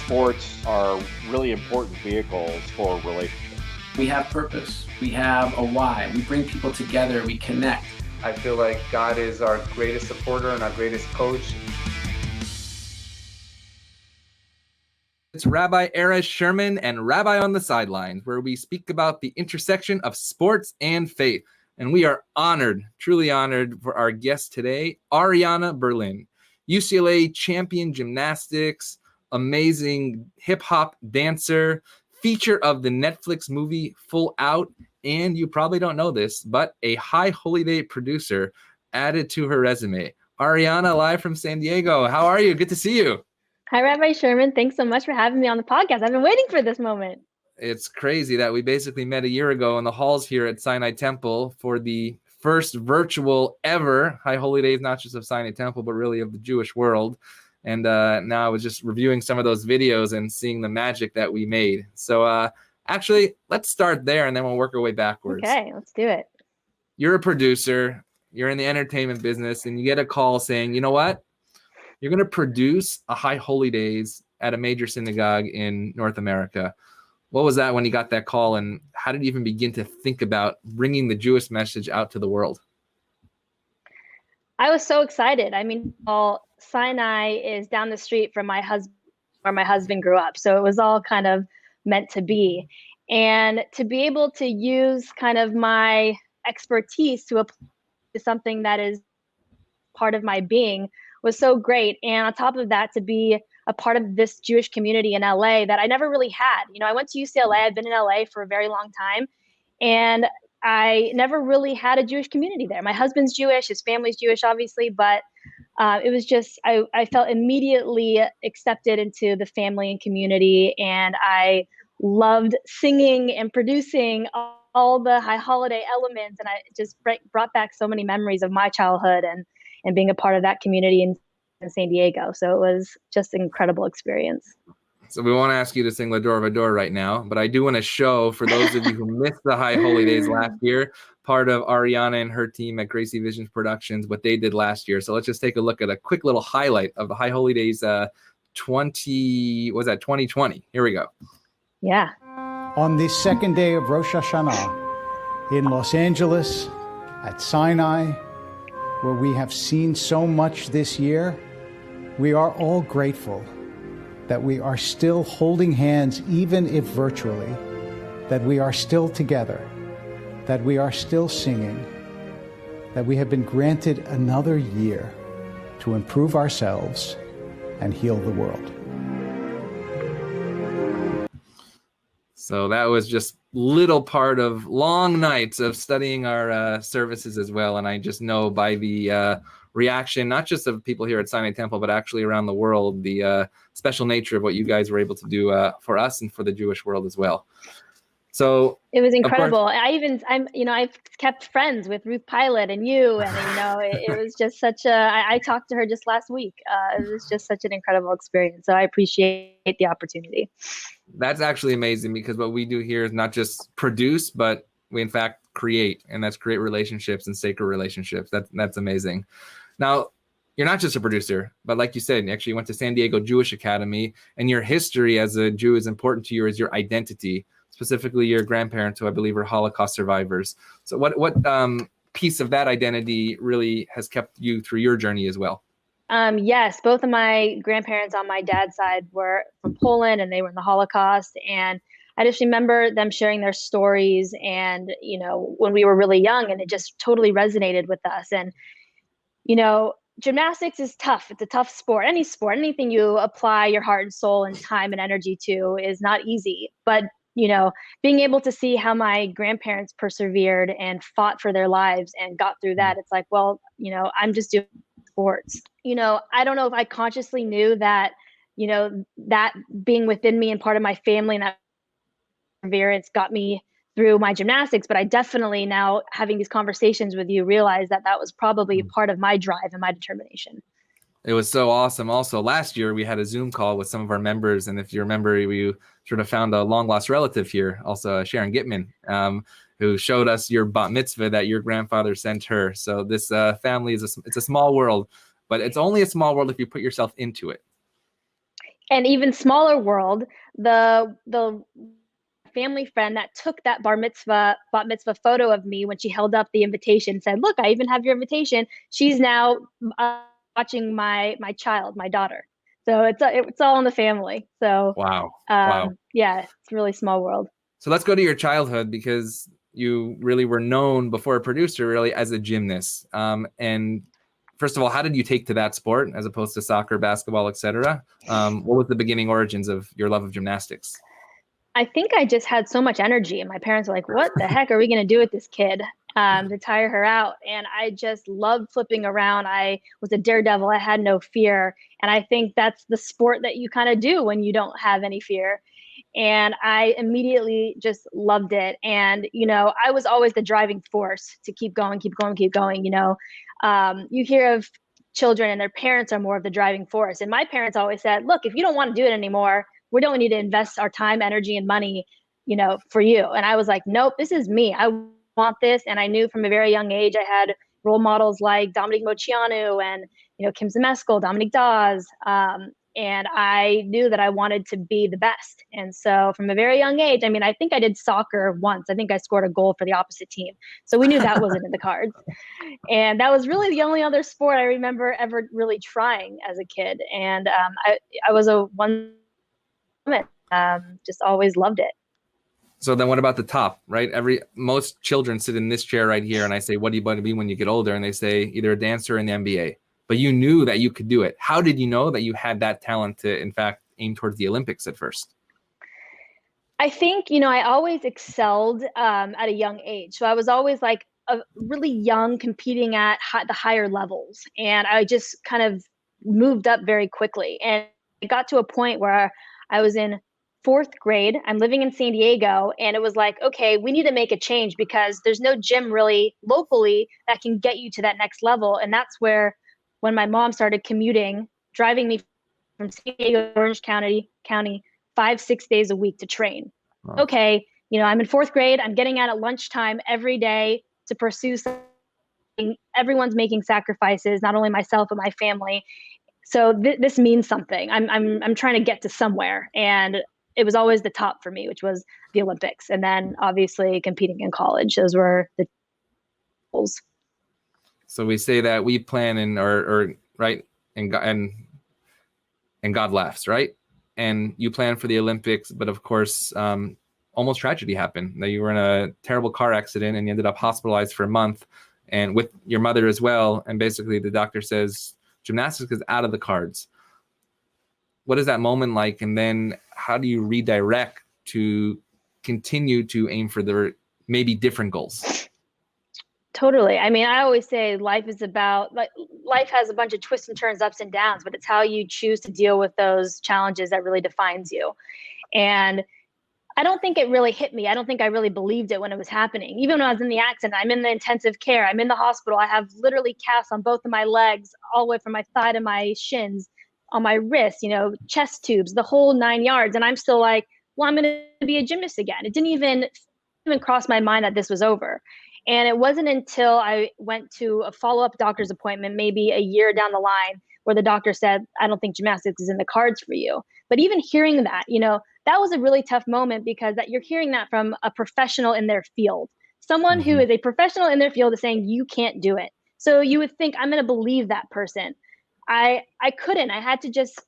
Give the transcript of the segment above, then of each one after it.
sports are really important vehicles for relationships. We have purpose. We have a why. We bring people together. We connect. I feel like God is our greatest supporter and our greatest coach. It's Rabbi Ariana Sherman and Rabbi on the Sidelines, where we speak about the intersection of sports and faith. And we are honored, truly honored, for our guest today, Ariana Berlin, UCLA champion gymnastics, amazing hip-hop dancer, feature of the Netflix movie Full Out, and you probably don't know this, but a High Holiday producer added to her resume. Ariana, live from San Diego. How are you? Good to see you. Hi, Rabbi Sherman. Thanks so much for having me on the podcast. I've been waiting for this moment. It's crazy that we basically met a year ago in the halls here at Sinai Temple for the first virtual ever High Holy Days, not just of Sinai Temple, but really of the Jewish world. And now I was just reviewing some of those videos and seeing the magic that we made. So actually, let's start there and then we'll work our way backwards. Okay, let's do it. You're a producer, you're in the entertainment business, and you get a call saying, you know what? You're going to produce a High Holy Days at a major synagogue in North America. What was that when you got that call, and how did you even begin to think about bringing the Jewish message out to the world? I was so excited. I mean, Sinai is down the street from my husband, where my husband grew up. So it was all kind of meant to be. And to be able to use kind of my expertise to apply to something that is part of my being was so great. And on top of that, to be a part of this Jewish community in LA that I never really had. You know, I went to UCLA. I've been in LA for a very long time. And I never really had a Jewish community there. My husband's Jewish, his family's Jewish, obviously, but it was just, I felt immediately accepted into the family and community. And I loved singing and producing all the High Holiday elements. And I just brought back so many memories of my childhood and being a part of that community in San Diego. So it was just an incredible experience. So we won't ask you to sing L'Ador Vador right now, but I do want to show, for those of you who missed the High Holy Days last year, part of Ariana and her team at Gracie Visions Productions, what they did last year. So let's just take a look at a quick little highlight of the High Holy Days 2020. Here we go. Yeah. On the second day of Rosh Hashanah in Los Angeles at Sinai, where we have seen so much this year, we are all grateful that we are still holding hands, even if virtually, that we are still together, that we are still singing, that we have been granted another year to improve ourselves and heal the world. So that was just little part of long nights of studying our services as well. And I just know by the reaction, not just of people here at Sinai Temple, but actually around the world, the special nature of what you guys were able to do for us and for the Jewish world as well. So it was incredible. I've kept friends with Ruth Pilot and you, and it was just such I talked to her just last week. It was just such an incredible experience. So I appreciate the opportunity. That's actually amazing, because what we do here is not just produce, but we in fact create, and that's create relationships and sacred relationships. That's amazing. Now, you're not just a producer, but like you said, actually you went to San Diego Jewish Academy, and your history as a Jew is important to you as your identity, specifically your grandparents, who I believe are Holocaust survivors. So what piece of that identity really has kept you through your journey as well? Yes, both of my grandparents on my dad's side were from Poland, and they were in the Holocaust. And I just remember them sharing their stories, and, when we were really young, and it just totally resonated with us. And, gymnastics is tough. It's a tough sport. Any sport, anything you apply your heart and soul and time and energy to is not easy. But, being able to see how my grandparents persevered and fought for their lives and got through that, it's like, well, I'm just doing sports. I don't know if I consciously knew that, that being within me and part of my family and that perseverance got me through my gymnastics, but I definitely, now having these conversations with you, realize that was probably part of my drive and my determination. It was so awesome. Also, last year we had a Zoom call with some of our members, and if you remember, we sort of found a long-lost relative here, also Sharon Gitman, who showed us your bat mitzvah that your grandfather sent her. So this family it's a small world, but it's only a small world if you put yourself into it. and even smaller world, the family friend that took that bat mitzvah photo of me when she held up the invitation, said, "Look, I even have your invitation." She's now watching my child, my daughter. So it's all in the family. So Wow. Wow. yeah, it's a really small world. So let's go to your childhood, because you really were known before a producer really as a gymnast. And first of all, how did you take to that sport as opposed to soccer, basketball, etc.? What was the beginning origins of your love of gymnastics? I think I just had so much energy, and my parents were like, "What the heck are we going to do with this kid to tire her out?" And I just loved flipping around. I was a daredevil. I had no fear. And I think that's the sport that you kind of do when you don't have any fear. And I immediately just loved it. And, I was always the driving force to keep going, keep going, keep going. You hear of children and their parents are more of the driving force. And my parents always said, "Look, if you don't want to do it anymore, we don't need to invest our time, energy, and money, for you." And I was like, "Nope, this is me. I want this." And I knew from a very young age, I had role models like Dominique Moceanu and, Kim Zemeskel, Dominique Dawes. And I knew that I wanted to be the best. And so from a very young age, I think I did soccer once. I think I scored a goal for the opposite team. So we knew that wasn't in the cards. And that was really the only other sport I remember ever really trying as a kid. And I was a one woman, just always loved it. So then what about the top, right? Most children sit in this chair right here and I say, "What do you want to be when you get older?" And they say either a dancer or in the NBA. But you knew that you could do it. How did you know that you had that talent to, in fact, aim towards the Olympics at first? I think, I always excelled at a young age. So I was always like a really young, competing at the higher levels. And I just kind of moved up very quickly. And it got to a point where I was in 4th grade. I'm living in San Diego. And it was like, okay, we need to make a change because there's no gym really locally that can get you to that next level. And that's where, when my mom started commuting, driving me from San Diego, Orange County, 5-6 days a week to train. Wow. Okay, I'm in 4th grade. I'm getting out at lunchtime every day to pursue something. Everyone's making sacrifices, not only myself but my family. So this means something. I'm trying to get to somewhere, and it was always the top for me, which was the Olympics, and then obviously competing in college. Those were the goals. So we say that we plan right, and God laughs, right? And you plan for the Olympics, but of course, almost tragedy happened. That you were in a terrible car accident and you ended up hospitalized for a month, and with your mother as well. And basically, the doctor says gymnastics is out of the cards. What is that moment like? And then how do you redirect to continue to aim for the maybe different goals? Totally. I always say life has a bunch of twists and turns, ups and downs, but it's how you choose to deal with those challenges that really defines you. And I don't think it really hit me. I don't think I really believed it when it was happening. Even when I was in the accident, I'm in the intensive care. I'm in the hospital. I have literally casts on both of my legs, all the way from my thigh to my shins, on my wrists, chest tubes, the whole 9 yards. And I'm still like, well, I'm going to be a gymnast again. It didn't even cross my mind that this was over. And it wasn't until I went to a follow-up doctor's appointment, maybe a year down the line, where the doctor said, "I don't think gymnastics is in the cards for you." But even hearing that, that was a really tough moment, because that you're hearing that from a professional in their field. Someone who is a professional in their field is saying you can't do it. So you would think, I'm going to believe that person. I couldn't. I had to just,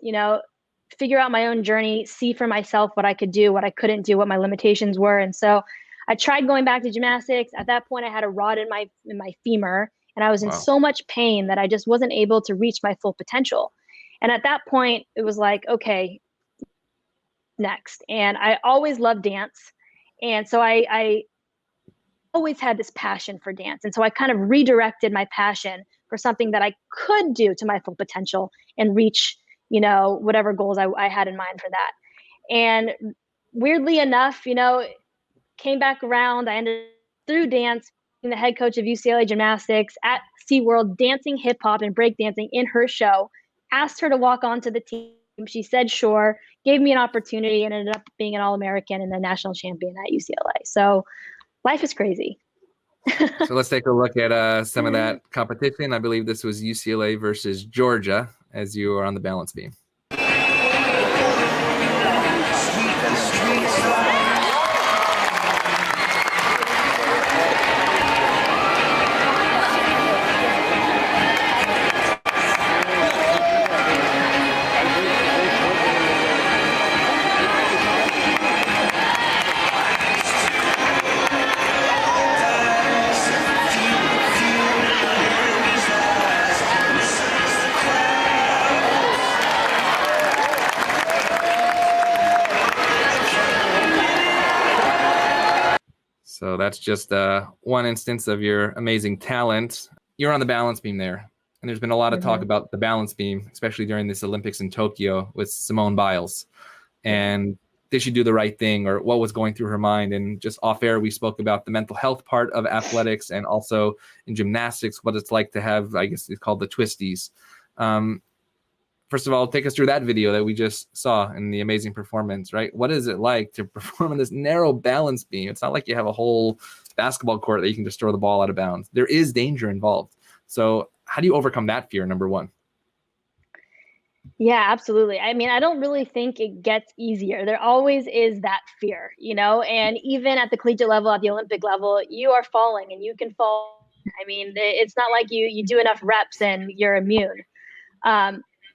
figure out my own journey, see for myself what I could do, what I couldn't do, what my limitations were. And so I tried going back to gymnastics. At that point, I had a rod in my femur, and I was in so much pain that I just wasn't able to reach my full potential. And at that point, it was like, okay, next. And I always loved dance. And so I always had this passion for dance. And so I kind of redirected my passion for something that I could do to my full potential and reach, whatever goals I had in mind for that. And weirdly enough, came back around. I ended through dance, being the head coach of UCLA gymnastics at SeaWorld, dancing hip hop and breakdancing in her show. Asked her to walk onto the team. She said sure, gave me an opportunity, and ended up being an All-American and a national champion at UCLA. So life is crazy. So let's take a look at some of that competition. I believe this was UCLA versus Georgia, as you are on the balance beam. that's just one instance of your amazing talent. You're on the balance beam there. And there's been a lot of talk about the balance beam, especially during this Olympics in Tokyo with Simone Biles. And did she do the right thing, or what was going through her mind? And just off air, we spoke about the mental health part of athletics and also in gymnastics, what it's like to have, I guess it's called the twisties. First of all, take us through that video that we just saw in the amazing performance, right? What is it like to perform on this narrow balance beam? It's not like you have a whole basketball court that you can just throw the ball out of bounds. There is danger involved. So how do you overcome that fear, number one? Yeah, absolutely. I mean, I don't really think it gets easier. There always is that fear, and even at the collegiate level, at the Olympic level, you are falling and you can fall. I mean, it's not like you do enough reps and you're immune.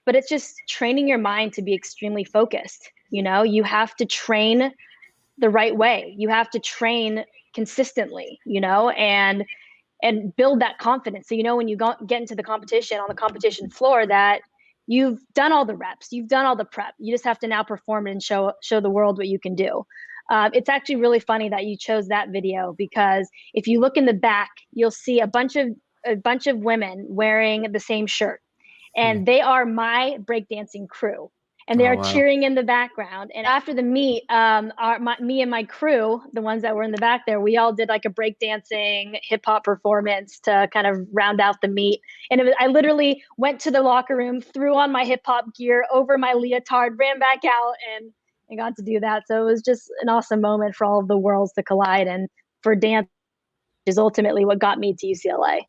But it's just training your mind to be extremely focused. You have to train the right way. You have to train consistently, and build that confidence. So, when you get into the competition on the competition floor, that you've done all the reps, you've done all the prep. You just have to now perform it and show the world what you can do. It's actually really funny that you chose that video, because if you look in the back, you'll see a bunch of women wearing the same shirt, and they are my breakdancing crew. And they are cheering in the background. And after the meet, me and my crew, the ones that were in the back there, we all did like a breakdancing hip hop performance to kind of round out the meet. And I literally went to the locker room, threw on my hip hop gear over my leotard, ran back out, and got to do that. So it was just an awesome moment for all of the worlds to collide, and for dance is ultimately what got me to UCLA.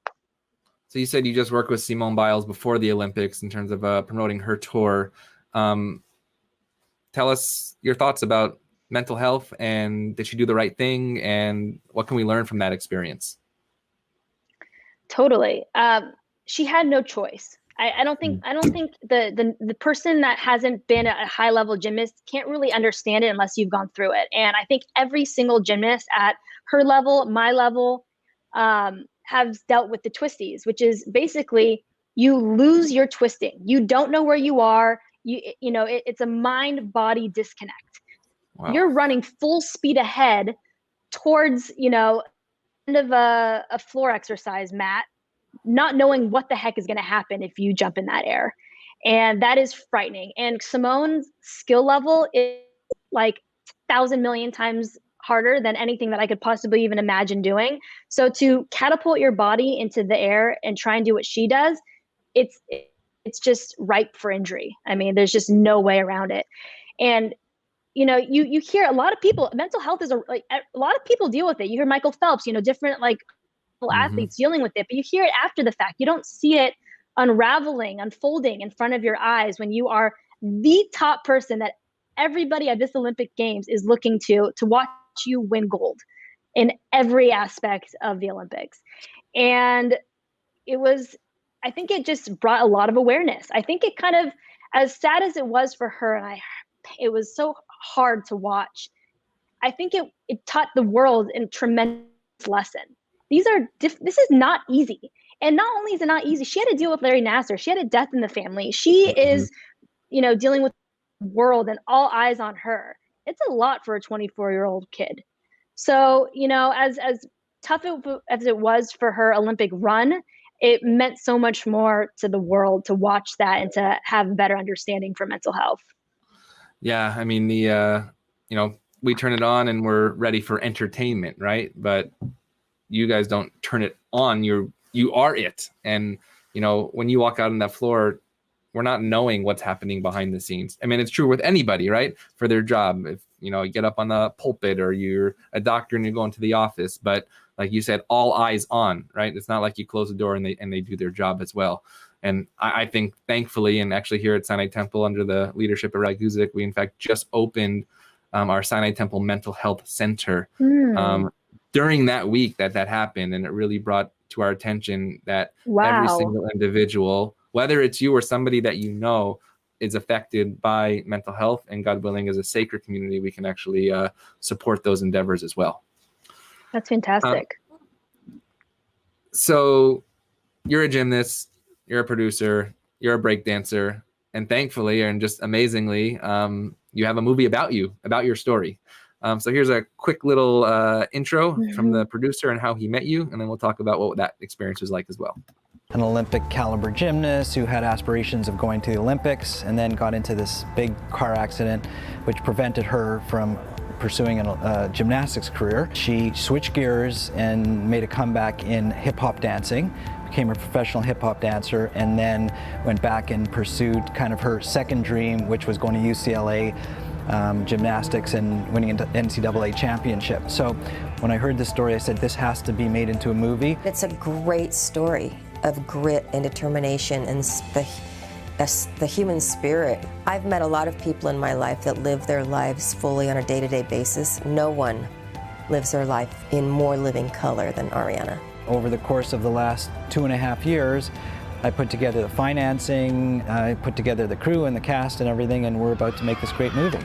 So you said you just worked with Simone Biles before the Olympics in terms of promoting her tour. Tell us your thoughts about mental health, and did she do the right thing, and what can we learn from that experience? Totally. She had no choice. I don't think the person that hasn't been a high level gymnast can't really understand it unless you've gone through it. And I think every single gymnast at her level, my level, has dealt with the twisties, which is basically you lose your twisting. You don't know where you are. It's a mind-body disconnect. Wow. You're running full speed ahead towards, end of a floor exercise mat, not knowing what the heck is going to happen if you jump in that air. And that is frightening. And Simone's skill level is like 1,000 million times harder than anything that I could possibly even imagine doing. So to catapult your body into the air and try and do what she does, it's just ripe for injury. I mean, there's just no way around it. And, you hear a lot of people, mental health is a lot of people deal with it. You hear Michael Phelps, different athletes dealing with it, but you hear it after the fact. You don't see it unfolding in front of your eyes when you are the top person that everybody at this Olympic Games is looking to watch you win gold in every aspect of the Olympics. And I think it just brought a lot of awareness. I think it kind of, as sad as it was for her, and it was so hard to watch, I think it taught the world a tremendous lesson. This is not easy. And not only is it not easy, she had to deal with Larry Nassar. She had a death in the family. She is, dealing with the world and all eyes on her. It's a lot for a 24-year-old kid. So, as tough as it was for her Olympic run, it meant so much more to the world to watch that and to have a better understanding for mental health. Yeah. I mean, we turn it on and we're ready for entertainment, right? But you guys don't turn it on. You are it. And, when you walk out on that floor, we're not knowing what's happening behind the scenes. I mean, it's true with anybody, right? For their job. If, you get up on the pulpit, or you're a doctor and you go into the office, but like you said, all eyes on, right? It's not like you close the door and they do their job as well. And I think thankfully, and actually here at Sinai Temple under the leadership of Rai Guzik, we in fact just opened our Sinai Temple Mental Health Center during that week that happened. And it really brought to our attention that every single individual, whether it's you or somebody that is affected by mental health, and God willing, as a sacred community, we can actually support those endeavors as well. That's fantastic. So you're a gymnast, you're a producer, you're a breakdancer, and thankfully, and just amazingly, you have a movie about your story. So here's a quick little intro from the producer and how he met you, and then we'll talk about what that experience was like as well. An Olympic caliber gymnast who had aspirations of going to the Olympics and then got into this big car accident which prevented her from pursuing a gymnastics career. She switched gears and made a comeback in hip-hop dancing, became a professional hip-hop dancer, and then went back and pursued kind of her second dream, which was going to UCLA gymnastics and winning an NCAA championship. So when I heard this story, I said, this has to be made into a movie. It's a great story of grit and determination and the human spirit. I've met a lot of people in my life that live their lives fully on a day-to-day basis. No one lives their life in more living color than Ariana. Over the course of the last 2.5 years, I put together the financing, I put together the crew and the cast and everything, and we're about to make this great movie.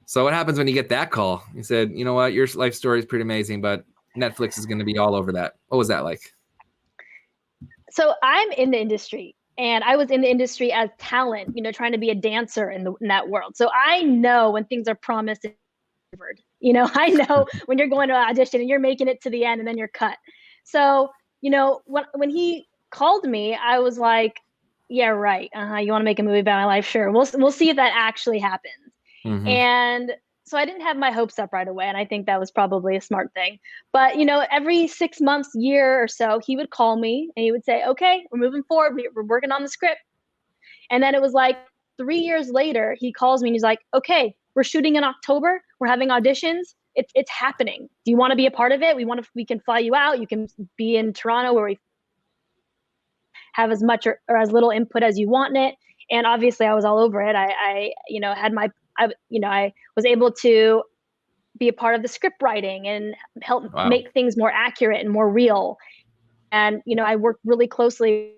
So what happens when you get that call? You said, you know what, your life story is pretty amazing, but Netflix is going to be all over that. What was that like? So I'm in the industry, and I was in the industry as talent, trying to be a dancer in that world. So I know when things are promised and delivered. I know when you're going to an audition and you're making it to the end and then you're cut. So, when he called me, I was like, yeah, right. You want to make a movie about my life? Sure. We'll see if that actually happens. Mm-hmm. And so I didn't have my hopes up right away. And I think that was probably a smart thing. But, every 6 months, year or so, he would call me and he would say, okay, we're moving forward. We're working on the script. And then it was like 3 years later, he calls me and he's like, okay, we're shooting in October. We're having auditions. It's happening. Do you want to be a part of it? We can fly you out. You can be in Toronto where we have as much or as little input as you want in it. And obviously I was all over it. I was able to be a part of the script writing and help make things more accurate and more real. And, I worked really closely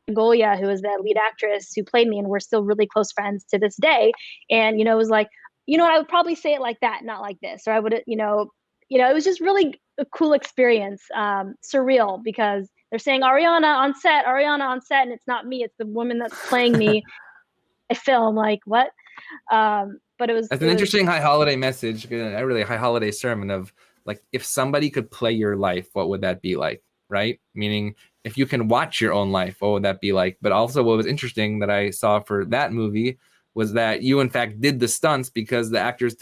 with Golia, who is the lead actress who played me, and we're still really close friends to this day. And, it was like, I would probably say it like that, not like this, or I would, it was just really a cool experience, surreal, because they're saying Ariana on set, and it's not me, it's the woman that's playing me. I film like what? But it was. That's an interesting high holiday message, a really high holiday sermon of like, if somebody could play your life, what would that be like, right? Meaning, if you can watch your own life, what would that be like? But also, what was interesting that I saw for that movie was that you in fact did the stunts because the actors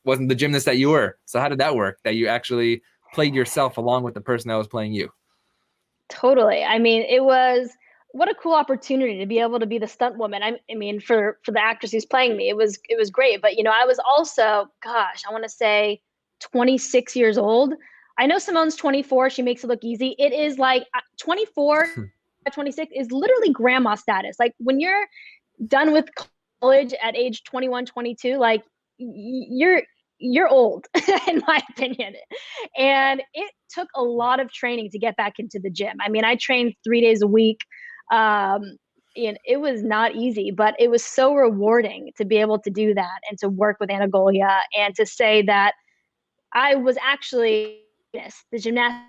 wasn't the gymnast that you were. So how did that work? That you actually played yourself along with the person that was playing you? Totally. I mean, what a cool opportunity to be able to be the stunt woman. I mean, for the actress who's playing me, it was great. But I was also, I want to say 26 years old. I know Simone's 24. She makes it look easy. It is like 24, 26 is literally grandma status. Like when you're done with college at age 21, 22, like you're old in my opinion. And it took a lot of training to get back into the gym. I mean, I trained 3 days a week. And it was not easy, but it was so rewarding to be able to do that and to work with Anna Golia and to say that I was actually the gymnast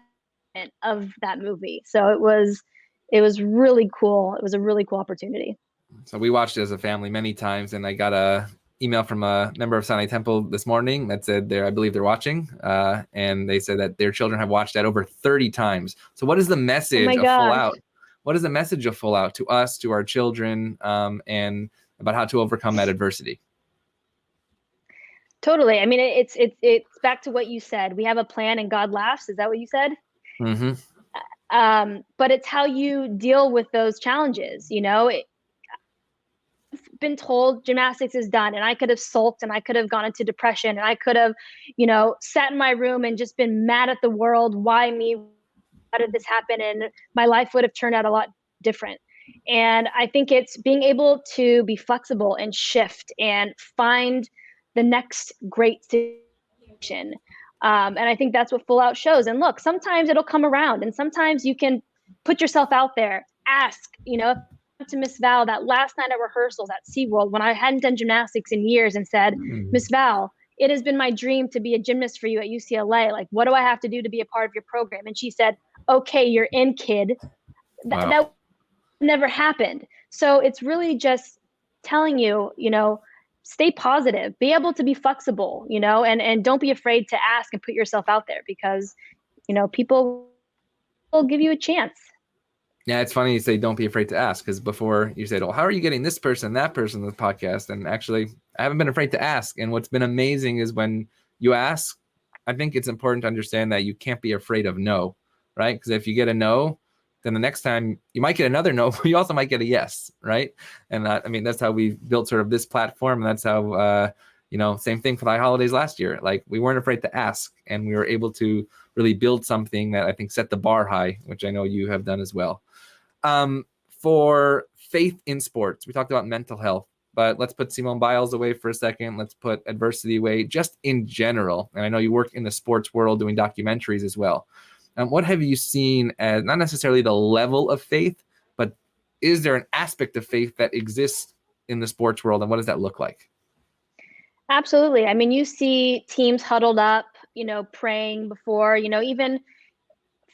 of that movie. So it was really cool. It was a really cool opportunity. So we watched it as a family many times, and I got a email from a member of Sinai Temple this morning that said I believe they're watching, and they said that their children have watched that over 30 times. So what is the message of Full Out? What is the message of Full Out to us, to our children, and about how to overcome that adversity? Totally. I mean, it's back to what you said. We have a plan and God laughs. Is that what you said? Mm-hmm. But it's how you deal with those challenges. I've been told gymnastics is done, and I could have sulked and I could have gone into depression and I could have, sat in my room and just been mad at the world. Why me? How did this happen? And my life would have turned out a lot different. And I think it's being able to be flexible and shift and find the next great situation. And I think that's what Full Out shows. And look, sometimes it'll come around, and sometimes you can put yourself out there, ask, to Miss Val that last night at rehearsals at SeaWorld when I hadn't done gymnastics in years, and said, Miss Val, it has been my dream to be a gymnast for you at UCLA. Like, what do I have to do to be a part of your program? And she said, okay, you're in, kid. That never happened. So it's really just telling you, stay positive, be able to be flexible, and don't be afraid to ask and put yourself out there, because, people will give you a chance. Yeah, it's funny you say don't be afraid to ask, because before you said, well, how are you getting this person, that person, the podcast? And actually, I haven't been afraid to ask. And what's been amazing is when you ask, I think it's important to understand that you can't be afraid of no, right? Because if you get a no, then the next time you might get another no, but you also might get a yes, right? And that's how we built sort of this platform. And that's how, same thing for the holidays last year. Like, we weren't afraid to ask, and we were able to really build something that I think set the bar high, which I know you have done as well. For faith in sports, we talked about mental health, but let's put Simone Biles away for a second. Let's put adversity away, just in general. And I know you work in the sports world doing documentaries as well. What have you seen as, not necessarily the level of faith, but is there an aspect of faith that exists in the sports world, and what does that look like? Absolutely. I mean, you see teams huddled up, praying before, even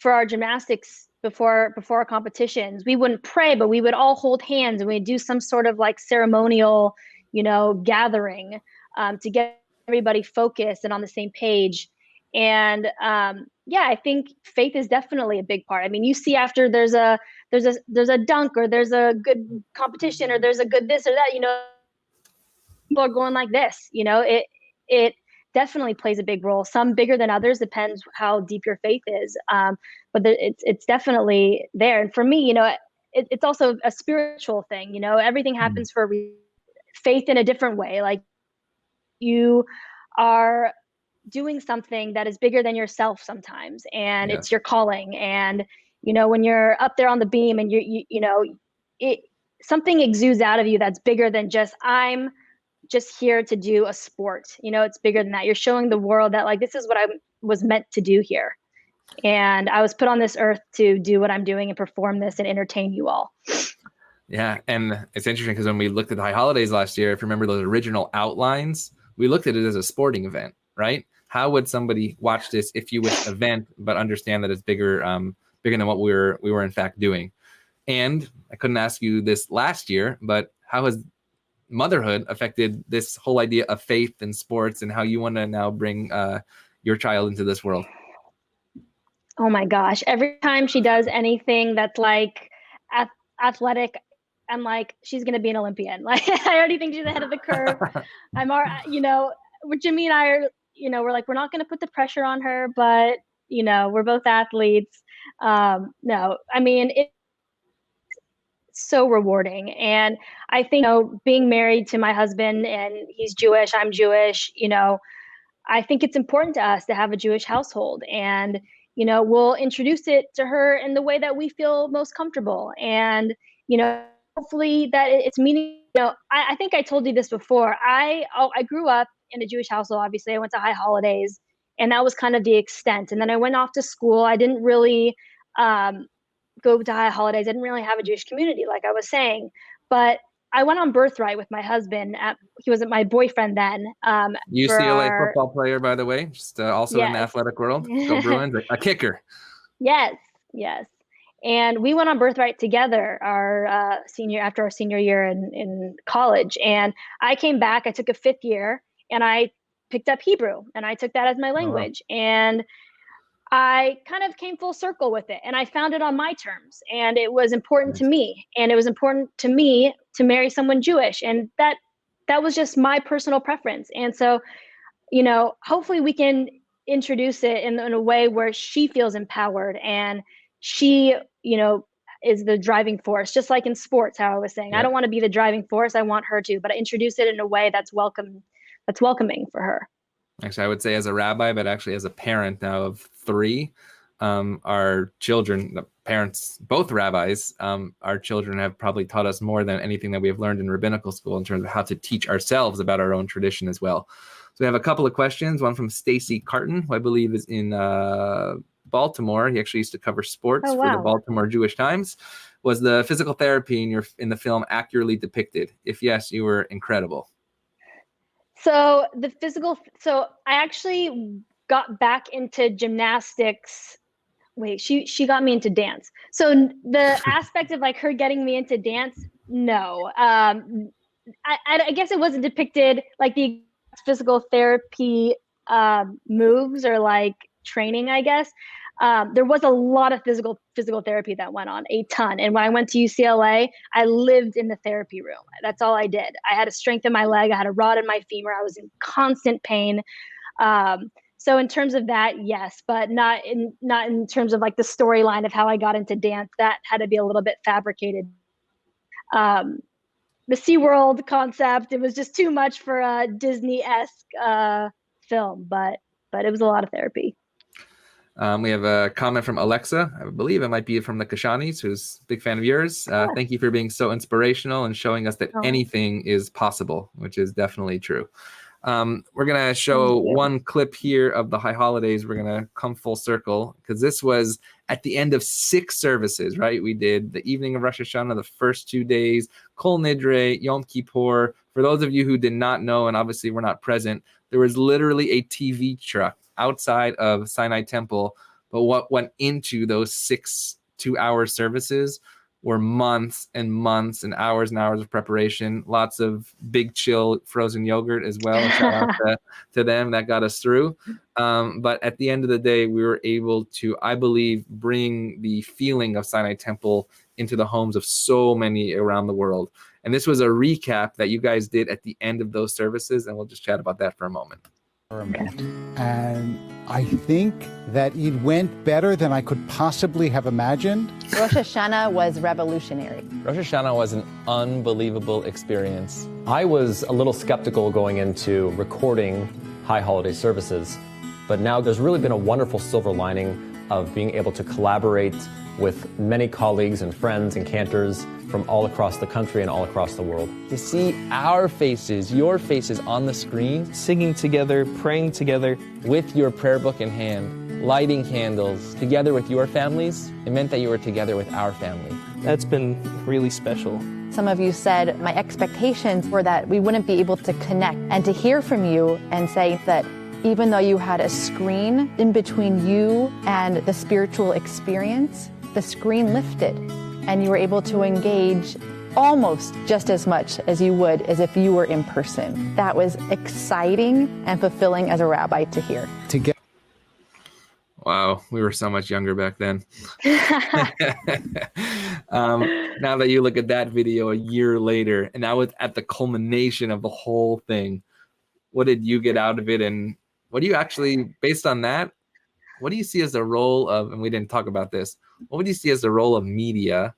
for our gymnastics before our competitions, we wouldn't pray, but we would all hold hands and we'd do some sort of like ceremonial, gathering to get everybody focused and on the same page. And I think faith is definitely a big part. I mean, you see after there's a dunk, or there's a good competition, or there's a good this or that, people are going like this, it definitely plays a big role. Some bigger than others, depends how deep your faith is. But it's definitely there. And for me, it's also a spiritual thing. Everything happens for faith in a different way. Like, you are doing something that is bigger than yourself sometimes, and it's your calling. And when you're up there on the beam, and something exudes out of you that's bigger than just, I'm just here to do a sport. It's bigger than that. You're showing the world that, like, this is what I was meant to do here, and I was put on this earth to do what I'm doing and perform this and entertain you all. Yeah, and it's interesting because when we looked at the High Holidays last year, if you remember those original outlines, we looked at it as a sporting event, right? How would somebody watch this if you would event, but understand that it's bigger than what we were in fact doing? And I couldn't ask you this last year, but how has motherhood affected this whole idea of faith in sports, and how you want to now bring your child into this world? Oh my gosh. Every time she does anything that's like athletic, I'm like, she's going to be an Olympian. Like, I already think she's ahead of the curve. Jimmy and I are, we're like, we're not going to put the pressure on her, but, we're both athletes. No, I mean, it's so rewarding. And I think, being married to my husband, and he's Jewish, I'm Jewish, I think it's important to us to have a Jewish household, and, we'll introduce it to her in the way that we feel most comfortable. And, hopefully that it's meaning, I think I told you this before. I grew up in a Jewish household. Obviously, I went to High Holidays, and that was kind of the extent. And then I went off to school. I didn't really go to High Holidays. I didn't really have a Jewish community, like I was saying. But I went on Birthright with my husband. He wasn't my boyfriend then. UCLA football player, by the way, just also in the athletic world. Go Bruins, a kicker. Yes. And we went on Birthright together after our senior year in college. And I came back, I took a 5th year, and I picked up Hebrew, and I took that as my language. Oh, wow. And I kind of came full circle with it, and I found it on my terms, and it was important to me. And it was important to me to marry someone Jewish. And that was just my personal preference. And so, hopefully we can introduce it in a way where she feels empowered, and she, is the driving force, just like in sports, how I was saying. Yeah. I don't want to be the driving force. I want her to, but I introduce it in a way that's welcoming for her. Actually, I would say as a rabbi, but actually as a parent now of 3, our children, the parents, both rabbis, our children have probably taught us more than anything that we have learned in rabbinical school in terms of how to teach ourselves about our own tradition as well. So we have a couple of questions, one from Stacy Carton, who I believe is in Baltimore. He actually used to cover sports for the Baltimore Jewish Times. Was the physical therapy in the film accurately depicted? If yes, you were incredible. So I actually got back into gymnastics. Wait, she got me into dance. So the aspect of like her getting me into dance, no. I guess it wasn't depicted like the physical therapy moves or like training, I guess. There was a lot of physical therapy that went on, a ton. And when I went to UCLA, I lived in the therapy room. That's all I did. I had a strength in my leg. I had a rod in my femur. I was in constant pain. So in terms of that, yes, but not in terms of like the storyline of how I got into dance. That had to be a little bit fabricated. The SeaWorld concept, it was just too much for a Disney-esque film, but it was a lot of therapy. We have a comment from Alexa. I believe it might be from the Kashanis, who's a big fan of yours. Thank you for being so inspirational and showing us that anything is possible, which is definitely true. We're going to show one clip here of the High Holidays. We're going to come full circle because this was at the end of 6 services, right? We did the evening of Rosh Hashanah, the first 2 days, Kol Nidre, Yom Kippur. For those of you who did not know, and obviously were not present, there was literally a TV truck outside of Sinai Temple. But what went into those 6 2-hour services were months and months and hours of preparation, lots of Big Chill frozen yogurt as well. Shout out to them, that got us through. But at the end of the day, we were able to, I believe, bring the feeling of Sinai Temple into the homes of so many around the world. And this was a recap that you guys did at the end of those services, and we'll just chat about that for a moment. And I think that it went better than I could possibly have imagined. Rosh Hashanah was revolutionary. Rosh Hashanah was an unbelievable experience. I was a little skeptical going into recording High Holiday services, but now there's really been a wonderful silver lining of being able to collaborate with many colleagues and friends and cantors from all across the country and all across the world. To see our faces, your faces on the screen, singing together, praying together, with your prayer book in hand, lighting candles, together with your families, it meant that you were together with our family. That's been really special. Some of you said my expectations were that we wouldn't be able to connect, and to hear from you and say that even though you had a screen in between you and the spiritual experience, the screen lifted and you were able to engage almost just as much as you would as if you were in person. That was exciting and fulfilling as a rabbi to hear. Wow, we were so much younger back then. Now that you look at that video a year later, and that was at the culmination of the whole thing, what did you get out of it? And what do you actually, based on that, what do you see as the role of, and we didn't talk about this, what would you see as the role of media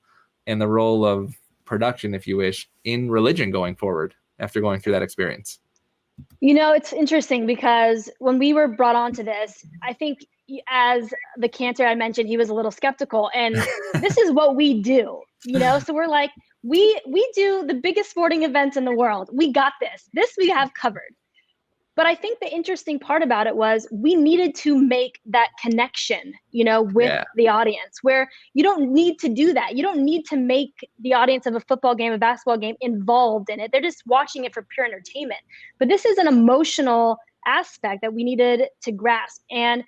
and the role of production, if you wish, in religion going forward after going through that experience? You know, it's interesting because when we were brought onto this, I think as the cantor I mentioned, he was a little skeptical, and this is what we do, you know? So we're like, we do the biggest sporting events in the world. We got this. This we have covered. But I think the interesting part about it was we needed to make that connection, you know, with the audience, where you don't need to do that. You don't need to make the audience of a football game, a basketball game involved in it. They're just watching it for pure entertainment. But this is an emotional aspect that we needed to grasp. And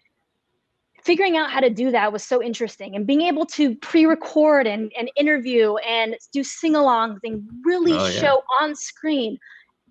figuring out how to do that was so interesting. And being able to pre-record and interview and do sing-alongs and really show on screen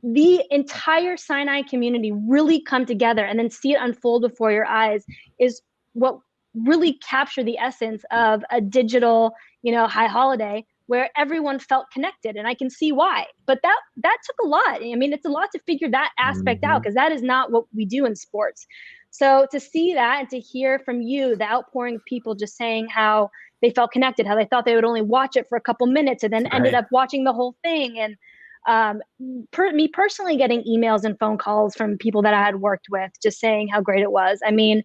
the entire Sinai community really come together and then see it unfold before your eyes is what really captured the essence of a digital, you know, High Holiday where everyone felt connected. And I can see why, but that took a lot. I mean, it's a lot to figure that aspect out because that is not what we do in sports. So to see that and to hear from you, the outpouring of people just saying how they felt connected, how they thought they would only watch it for a couple minutes and then ended up watching the whole thing. And me personally getting emails and phone calls from people that I had worked with just saying how great it was. I mean,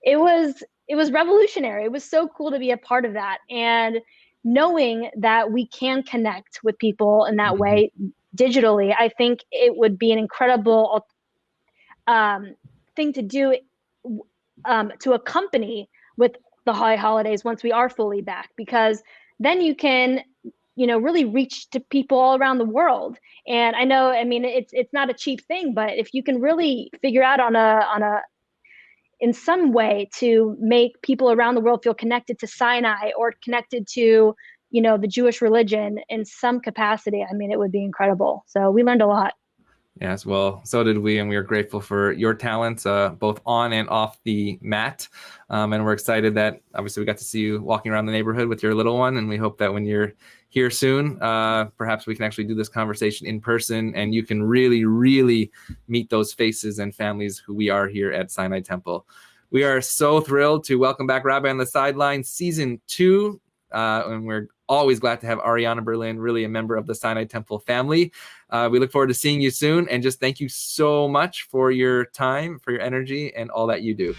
it was revolutionary. It was so cool to be a part of that. And knowing that we can connect with people in that way digitally, I think it would be an incredible thing to do to accompany with the High Holidays once we are fully back, because then you can, you know, really reach to people all around the world. And I know, I mean, it's not a cheap thing, but if you can really figure out in some way to make people around the world feel connected to Sinai or connected to, the Jewish religion in some capacity, I mean, it would be incredible. So we learned a lot. Yes, well, so did we, and we are grateful for your talents, both on and off the mat. And we're excited that obviously we got to see you walking around the neighborhood with your little one, and we hope that when you're here soon, perhaps we can actually do this conversation in person, and you can really, really meet those faces and families who we are here at Sinai Temple. We are so thrilled to welcome back Rabbi on the Sidelines Season 2, and we're always glad to have Ariana Berlin, really a member of the Sinai Temple family. We look forward to seeing you soon, and just thank you so much for your time, for your energy, and all that you do.